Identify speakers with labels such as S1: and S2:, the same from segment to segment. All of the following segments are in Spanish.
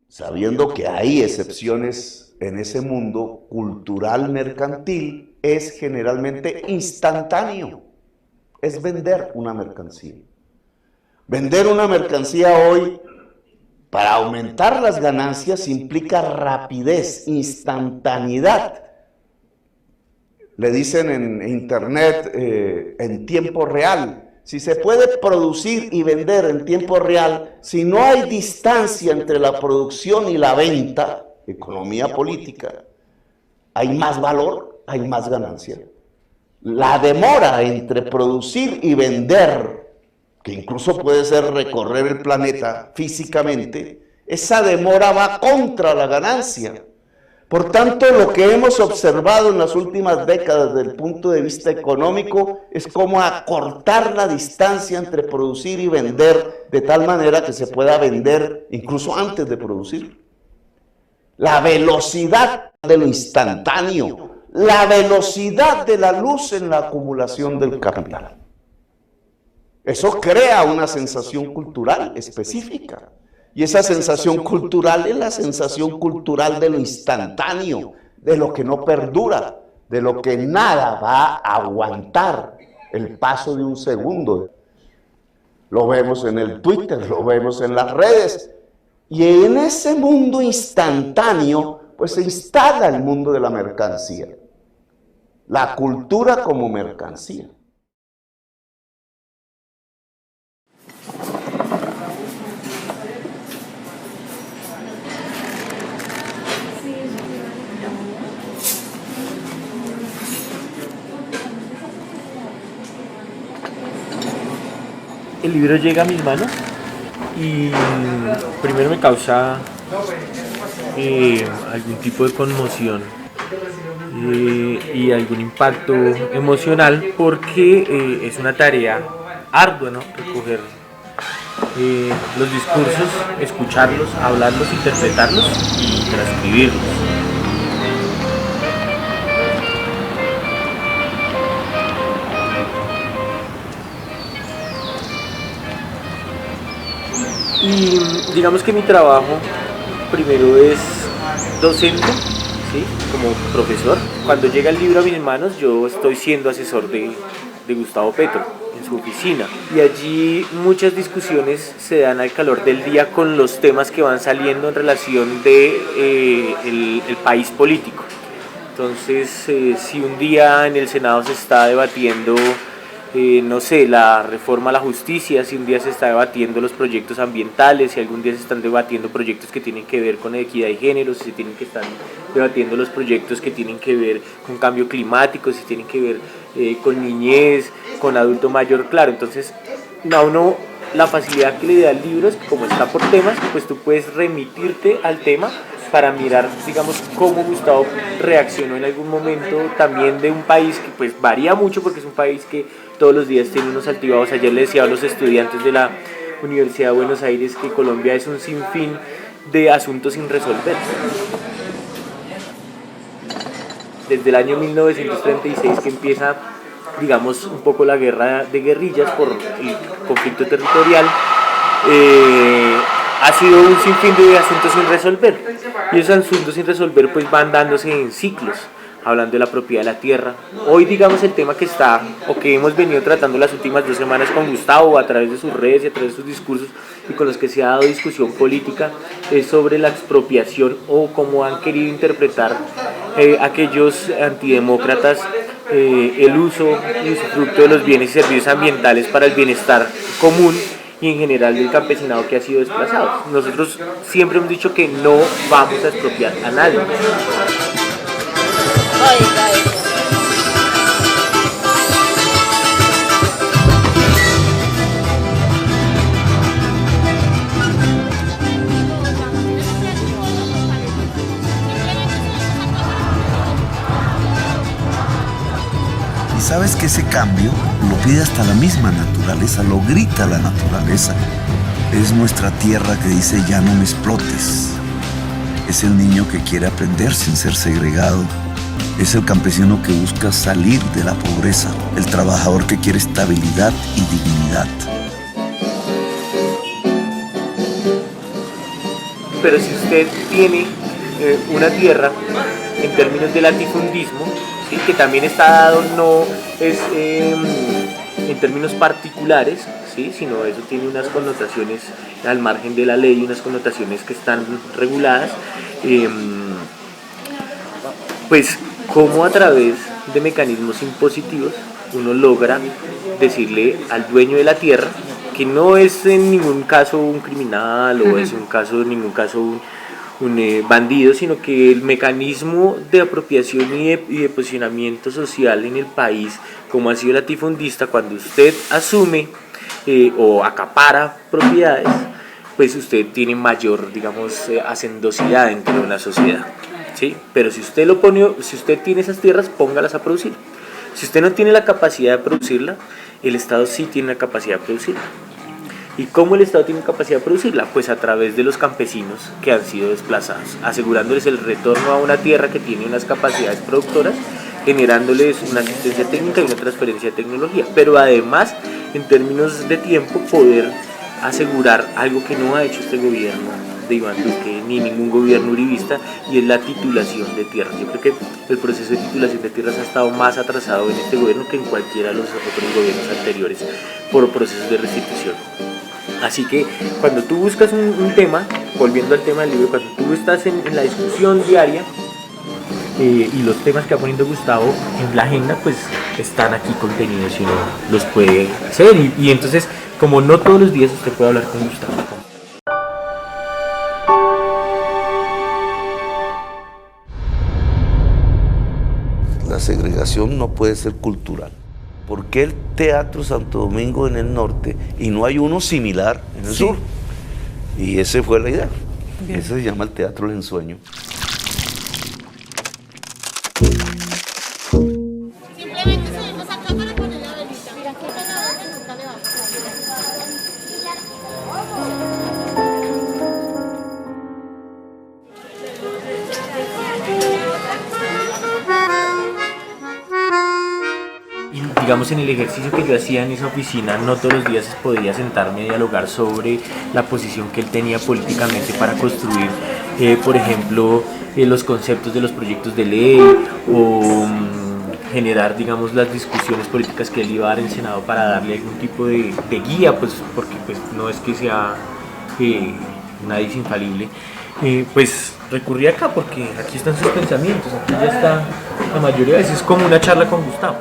S1: sabiendo que hay excepciones en ese mundo cultural mercantil, es generalmente instantáneo, es vender una mercancía. Vender una mercancía hoy para aumentar las ganancias implica rapidez, instantaneidad. Le dicen en internet en tiempo real. Si se puede producir y vender en tiempo real, si no hay distancia entre la producción y la venta, economía política, hay más valor, hay más ganancia. La demora entre producir y vender, que incluso puede ser recorrer el planeta físicamente, esa demora va contra la ganancia. Por tanto, lo que hemos observado en las últimas décadas desde el punto de vista económico es cómo acortar la distancia entre producir y vender de tal manera que se pueda vender incluso antes de producir. La velocidad de lo instantáneo, la velocidad de la luz en la acumulación del capital. Eso crea una sensación cultural específica. Y esa sensación cultural es la sensación cultural de lo instantáneo, de lo que no perdura, de lo que nada va a aguantar el paso de un segundo. Lo vemos en el Twitter, lo vemos en las redes. Y en ese mundo instantáneo, pues se instala el mundo de la mercancía. La cultura como mercancía.
S2: El libro llega a mis manos y primero me causa algún tipo de conmoción y algún impacto emocional porque es una tarea ardua, ¿no? Recoger los discursos, escucharlos, hablarlos, interpretarlos y transcribirlos. Y digamos que mi trabajo primero es docente, ¿sí? Como profesor. Cuando llega el libro a mis manos, yo estoy siendo asesor de Gustavo Petro en su oficina. Y allí muchas discusiones se dan al calor del día con los temas que van saliendo en relación de el país político. Entonces, si un día en el Senado se está debatiendo no sé, la reforma a la justicia, si un día se está debatiendo los proyectos ambientales, si algún día se están debatiendo proyectos que tienen que ver con equidad de género, si se tienen que estar debatiendo los proyectos que tienen que ver con cambio climático, si tienen que ver con niñez, con adulto mayor, claro. Entonces, a uno la facilidad que le da el libro es que como está por temas, pues tú puedes remitirte al tema para mirar, digamos, cómo Gustavo reaccionó en algún momento también de un país que pues varía mucho porque es un país que todos los días tiene unos altibajos. Ayer le decía a los estudiantes de la Universidad de Buenos Aires que Colombia es un sinfín de asuntos sin resolver. Desde el año 1936 que empieza, digamos, un poco la guerra de guerrillas por el conflicto territorial, ha sido un sinfín de asuntos sin resolver. Y esos asuntos sin resolver pues van dándose en ciclos, hablando de la propiedad de la tierra. Hoy, digamos, el tema que está, o que hemos venido tratando las últimas 2 semanas con Gustavo, a través de sus redes y a través de sus discursos, y con los que se ha dado discusión política, es sobre la expropiación, o cómo han querido interpretar aquellos antidemócratas el uso y usufructo de los bienes y servicios ambientales para el bienestar común y en general del campesinado que ha sido desplazado. Nosotros siempre hemos dicho que no vamos a expropiar a nadie.
S3: Y sabes que ese cambio lo pide hasta la misma naturaleza, lo grita la naturaleza. Es nuestra tierra que dice ya no me explotes. Es el niño que quiere aprender sin ser segregado. Es el campesino que busca salir de la pobreza, el trabajador que quiere estabilidad y dignidad.
S2: pero si usted tiene una tierra en términos de latifundismo, ¿sí? Que también está dado, no es en términos particulares, ¿sí? Sino eso tiene unas connotaciones al margen de la ley, unas connotaciones que están reguladas, pues cómo a través de mecanismos impositivos uno logra decirle al dueño de la tierra, que no es en ningún caso un criminal o es en ningún caso un bandido, sino que el mecanismo de apropiación y de posicionamiento social en el país, como ha sido latifundista, cuando usted asume o acapara propiedades, pues usted tiene mayor, digamos, hacendosidad dentro de una sociedad, ¿sí? Pero si usted si usted tiene esas tierras, póngalas a producir. Si usted no tiene la capacidad de producirla, el Estado sí tiene la capacidad de producirla. ¿Y cómo el Estado tiene capacidad de producirla? Pues a través de los campesinos que han sido desplazados, asegurándoles el retorno a una tierra que tiene unas capacidades productoras, generándoles una asistencia técnica y una transferencia de tecnología. Pero además, en términos de tiempo, poder asegurar algo que no ha hecho este gobierno de Iván Duque ni ningún gobierno uribista, y es la titulación de tierras. Yo creo que el proceso de titulación de tierras ha estado más atrasado en este gobierno que en cualquiera de los otros gobiernos anteriores por procesos de restitución. Así que cuando tú buscas un tema, volviendo al tema del libro, cuando tú estás en la discusión diaria y los temas que va poniendo Gustavo en la agenda, pues están aquí contenidos y uno los puede hacer. Y entonces, como no todos los días usted puede hablar con Gustavo.
S1: La segregación no puede ser cultural. ¿Por qué el Teatro Santo Domingo en el norte y no hay uno similar en el sur? Y esa fue la idea. Bien. Ese se llama el Teatro del Ensueño.
S4: Simplemente subimos acá para poner la velita. Mira qué pegada que nunca le vamos a
S2: Digamos, en el ejercicio que yo hacía en esa oficina, no todos los días podía sentarme a dialogar sobre la posición que él tenía políticamente para construir, por ejemplo, los conceptos de los proyectos de ley o generar, digamos, las discusiones políticas que él iba a dar en Senado para darle algún tipo de guía, pues porque pues, no es que sea nadie es infalible. Pues recurrí acá porque aquí están sus pensamientos, aquí ya está la mayoría de veces como una charla con Gustavo.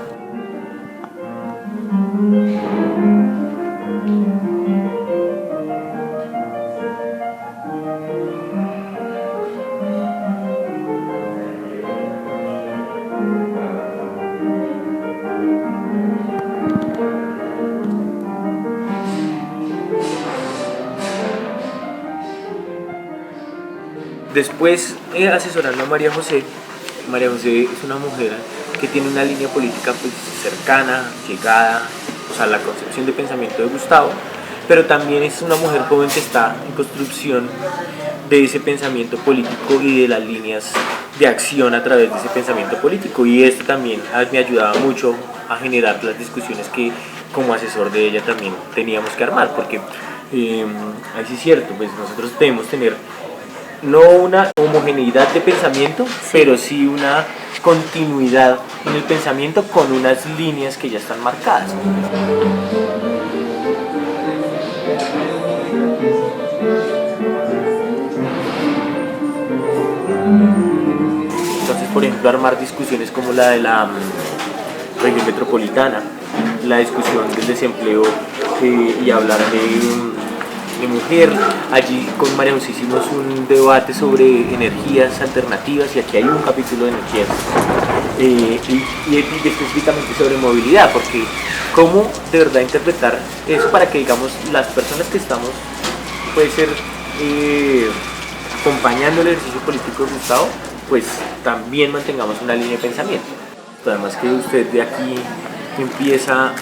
S2: Después, asesorando a María José es una mujer que tiene una línea política pues, cercana, llegada, o sea, la concepción de pensamiento de Gustavo, pero también es una mujer joven que está en construcción de ese pensamiento político y de las líneas de acción a través de ese pensamiento político, y esto también me ayudaba mucho a generar las discusiones que como asesor de ella también teníamos que armar, porque ahí sí es cierto, pues nosotros debemos tener no una homogeneidad de pensamiento, pero sí una continuidad en el pensamiento con unas líneas que ya están marcadas. Entonces, por ejemplo, armar discusiones como la de la región metropolitana, la discusión del desempleo y hablar de mujer. Allí con María José hicimos un debate sobre energías alternativas, y aquí hay un capítulo de energías y específicamente sobre movilidad, porque cómo de verdad interpretar eso para que, digamos, las personas que estamos, puede ser acompañando el ejercicio político de Gustavo, pues también mantengamos una línea de pensamiento. Además que usted de aquí empieza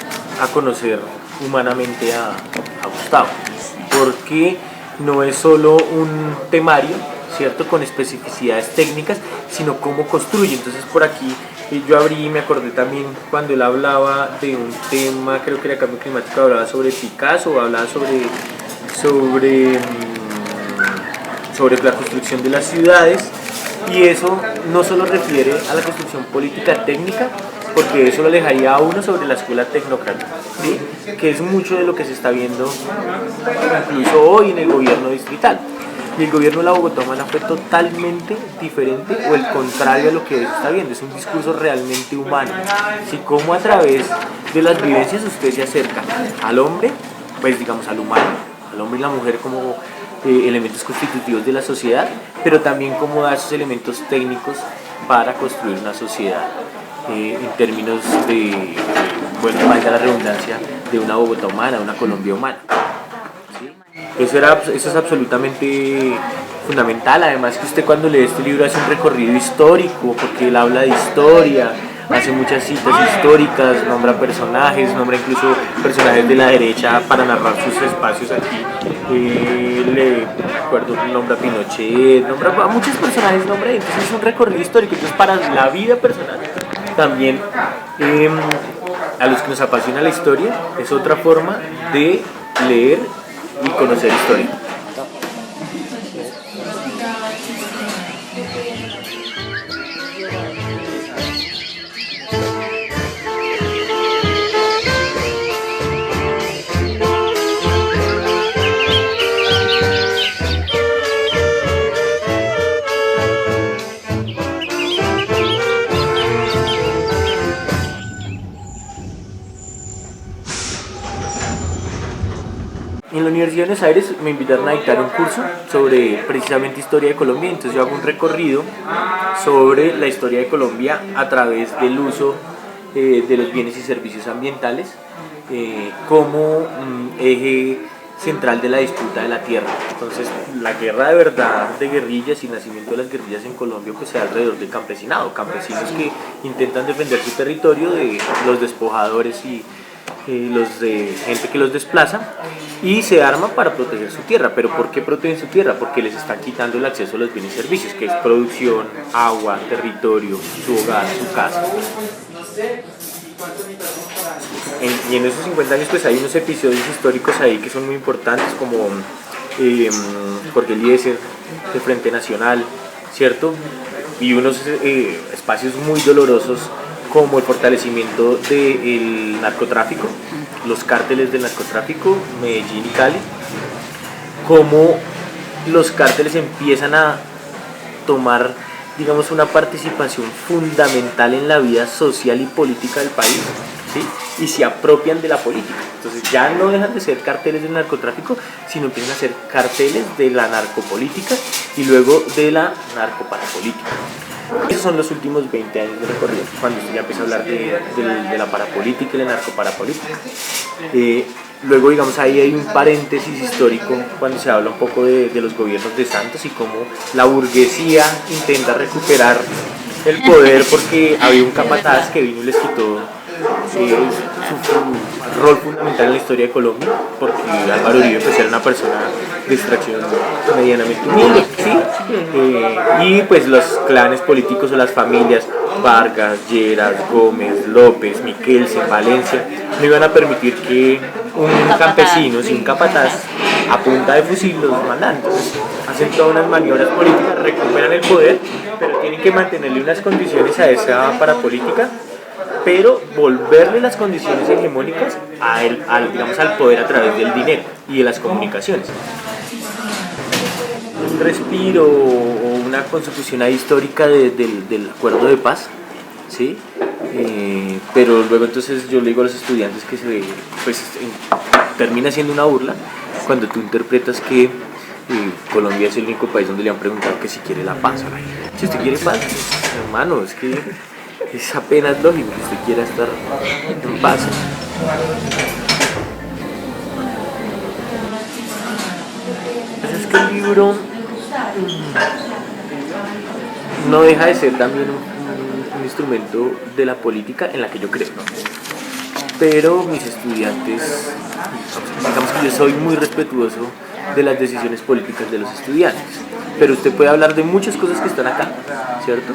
S2: a conocer humanamente a Gustavo, porque no es solo un temario, ¿cierto?, con especificidades técnicas, sino cómo construye. Entonces por aquí yo abrí y me acordé también cuando él hablaba de un tema, creo que era cambio climático, hablaba sobre Picasso, hablaba sobre sobre la construcción de las ciudades, y eso no solo refiere a la construcción política técnica, porque eso lo alejaría a uno sobre la escuela tecnocrática, ¿sí? Que es mucho de lo que se está viendo incluso hoy en el gobierno distrital. Y el gobierno de la Bogotá Humana fue totalmente diferente, o el contrario a lo que hoy se está viendo. Es un discurso realmente humano, ¿sí? Como a través de las vivencias usted se acerca al hombre, pues digamos al humano, al hombre y la mujer como elementos constitutivos de la sociedad, pero también como da esos elementos técnicos para construir una sociedad en términos de, bueno, valga la redundancia, de una Bogotá humana, una Colombia humana. ¿Sí? Eso es absolutamente fundamental. Además que usted cuando lee este libro hace un recorrido histórico, porque él habla de historia, hace muchas citas históricas, nombra personajes, nombra incluso personajes de la derecha para narrar sus espacios aquí. Le acuerdo, nombra a Pinochet, nombra a muchos personajes, entonces es un recorrido histórico. Entonces para la vida personal también, a los que nos apasiona la historia, es otra forma de leer y conocer historia. En la Universidad de Buenos Aires me invitaron a dictar un curso sobre precisamente historia de Colombia. Entonces yo hago un recorrido sobre la historia de Colombia a través del uso de los bienes y servicios ambientales como eje central de la disputa de la tierra. Entonces la guerra de verdad de guerrillas y nacimiento de las guerrillas en Colombia pues se da alrededor del campesinado, campesinos que intentan defender su territorio de los despojadores y los de gente que los desplaza, y se arman para proteger su tierra. ¿Pero por qué protegen su tierra? Porque les están quitando el acceso a los bienes y servicios, que es producción, agua, territorio, su hogar, su casa. Y en esos 50 años pues hay unos episodios históricos ahí que son muy importantes, como Jorge Eliezer, el Frente Nacional, ¿cierto? Y unos espacios muy dolorosos como el fortalecimiento del narcotráfico, los cárteles del narcotráfico, Medellín y Cali, cómo los cárteles empiezan a tomar, digamos, una participación fundamental en la vida social y política del país, ¿sí? Y se apropian de la política. Entonces ya no dejan de ser carteles del narcotráfico, sino empiezan a ser carteles de la narcopolítica y luego de la narcoparapolítica. Esos son los últimos 20 años de recorrido, cuando ya empieza a hablar de la parapolítica y la narcoparapolítica. Luego, digamos, ahí hay un paréntesis histórico cuando se habla un poco de los gobiernos de Santos y cómo la burguesía intenta recuperar el poder porque había un capataz que vino y les quitó su rol fundamental en la historia de Colombia, porque Álvaro Uribe pues era una persona de extracción medianamente humilde, ¿sí? Y pues los clanes políticos o las familias Vargas, Lleras, Gómez, López, Miquelsen, Valencia no iban a permitir que un campesino, si un capataz a punta de fusil los mandan. Entonces hacen todas unas maniobras políticas, recuperan el poder, pero tienen que mantenerle unas condiciones a esa parapolítica, pero volverle las condiciones hegemónicas digamos, al poder a través del dinero y de las comunicaciones. Un respiro o una consecución ahí histórica del acuerdo de paz, ¿sí? Pero luego entonces yo le digo a los estudiantes que termina siendo una burla cuando tú interpretas que Colombia es el único país donde le han preguntado que si quiere la paz. Si usted quiere paz, pues, hermano, es que es apenas lógico que usted quiera estar en paz. Pues es que el libro no deja de ser también un instrumento de la política en la que yo creo, ¿no? Pero mis estudiantes, digamos que yo soy muy respetuoso de las decisiones políticas de los estudiantes, pero usted puede hablar de muchas cosas que están acá, ¿cierto?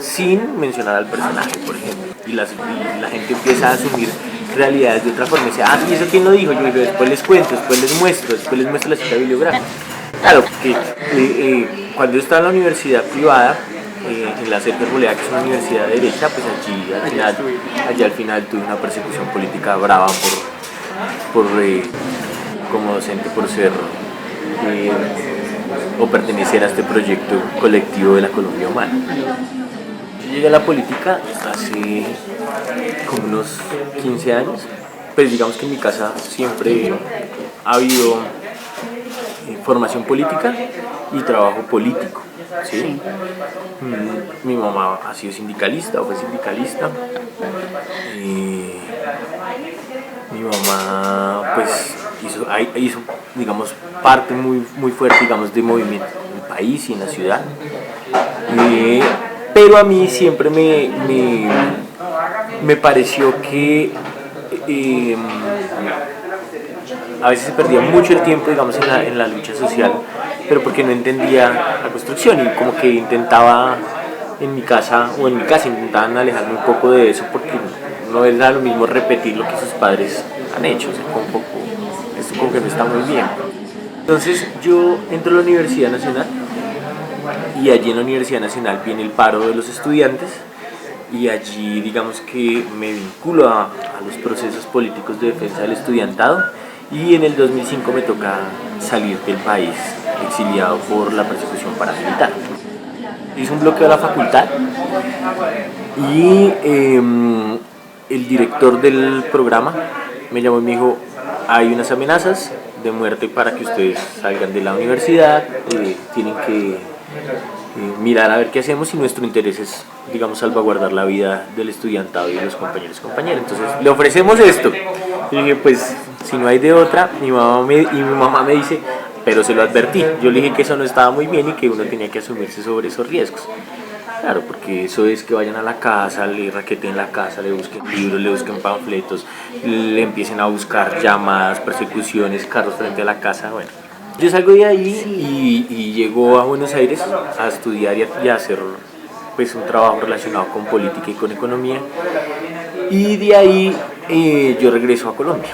S2: Sin mencionar al personaje, por ejemplo, y la gente empieza a asumir realidades de otra forma. Y dice, ¿y eso quién lo dijo? Yo digo, después les cuento, después les muestro la cita bibliográfica. Claro, porque cuando yo estaba en la universidad privada, en la Sergio Arboleda, que es una universidad de derecha, pues allí al final tuve una persecución política brava como docente por ser o pertenecer a este proyecto colectivo de la Colombia Humana. Yo llegué a la política hace como unos 15 años, pues digamos que en mi casa siempre ha habido formación política y trabajo político, ¿sí? Mi mamá ha sido sindicalista o fue sindicalista. Mi mamá pues hizo digamos parte muy fuerte, digamos, de movimiento en el país y en la ciudad. Pero a mí siempre me pareció que a veces se perdía mucho el tiempo, digamos, en la lucha social, pero porque no entendía la construcción y como que intentaba en mi casa intentaban alejarme un poco de eso porque no era lo mismo repetir lo que sus padres han hecho, o sea, esto como que no está muy bien. Entonces yo entro a la Universidad Nacional y allí en la Universidad Nacional viene el paro de los estudiantes y allí digamos que me vinculo a los procesos políticos de defensa del estudiantado y en el 2005 me toca salir del país exiliado por la persecución paramilitar. Hice un bloqueo a la facultad y el director del programa me llamó y me dijo: hay unas amenazas de muerte para que ustedes salgan de la universidad, tienen que mirar a ver qué hacemos y nuestro interés es, digamos, salvaguardar la vida del estudiantado y de los compañeros y compañeras. Entonces le ofrecemos esto. Y dije, pues si no hay de otra, mi mamá me dice, pero se lo advertí. Yo le dije que eso no estaba muy bien y que uno tenía que asumirse sobre esos riesgos. Claro, porque eso es que vayan a la casa, le raqueten la casa, le busquen libros, le busquen panfletos, le empiecen a buscar llamadas, persecuciones, carros frente a la casa, bueno. Yo salgo de ahí y llego a Buenos Aires a estudiar y a hacer pues, un trabajo relacionado con política y con economía. Y de ahí yo regreso a Colombia.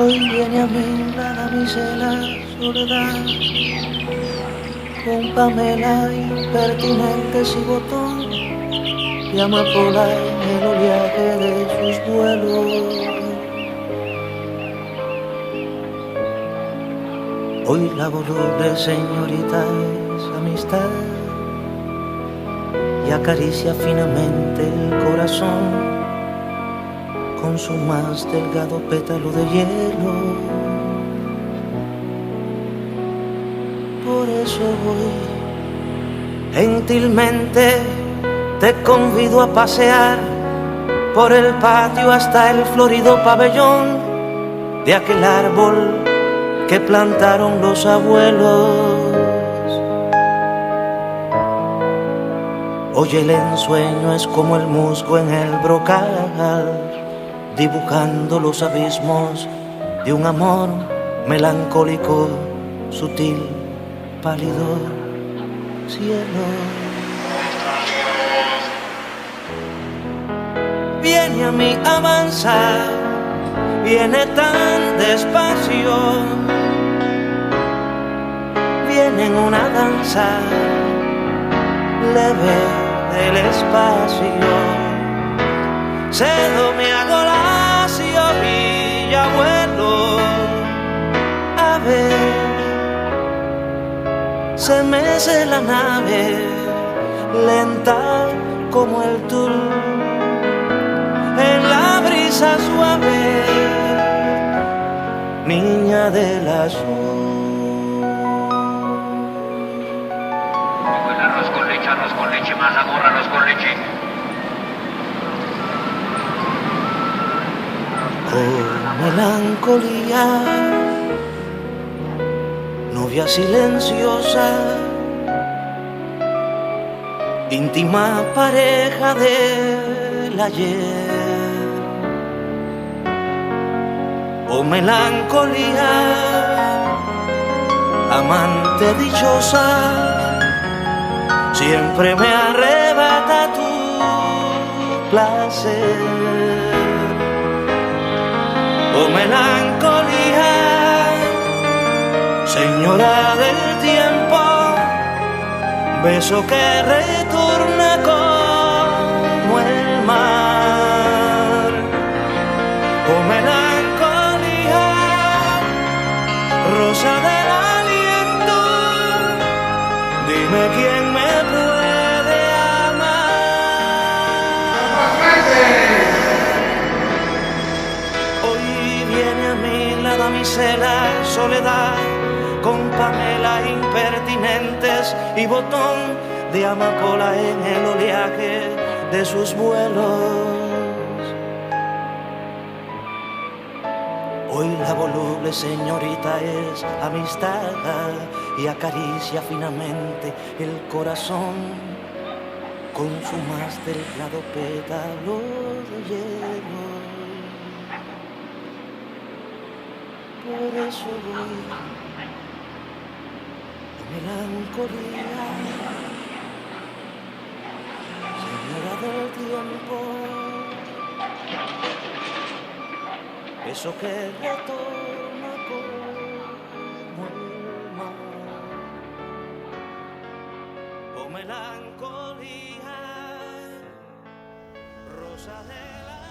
S5: Hoy viene a mí la damisela soledad, con Pamela impertinentes y botón, y amapola en el oleaje de sus vuelos. Hoy la voluble señorita es amistad y acaricia finamente el corazón con su más delgado pétalo de hielo. Por eso hoy gentilmente te convido a pasear por el patio hasta el florido pabellón de aquel árbol que plantaron los abuelos. Hoy el ensueño es como el musgo en el brocal, dibujando los abismos de un amor melancólico, sutil, pálido, cielo. Viene a mí, avanza, viene tan despacio, viene en una danza leve del espacio. Cedo me hago lacio y ya vuelo a ver. Se mece la nave lenta como el tul en la brisa suave, niña del azul.
S6: El arroz con leche, más amor, arroz con leche.
S5: Con melancolía, novia silenciosa, íntima pareja del ayer. Oh melancolía, amante dichosa, siempre me arrebata tu placer. Oh melancolía, señora del tiempo, beso que retorna como el mar. Oh melancolía, rosa del aliento, dime quién me puede amar. Hoy viene a mí la damisela soledad, con Pamela impertinentes y botón de amapola en el oleaje de sus vuelos. Hoy la voluble señorita es amistad y acaricia finamente el corazón con su más delgado pétalo de hielo. Por eso voy, melancolía, señora del tiempo, eso que retorna como el mar. Oh melancolía, rosa del aliento.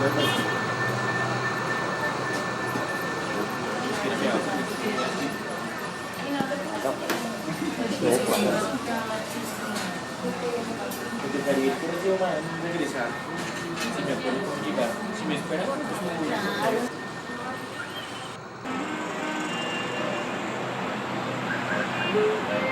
S2: Intentaría ir por ese man, regresar. Si me acuerdo cómo llegar. Si me esperan, pues me voy.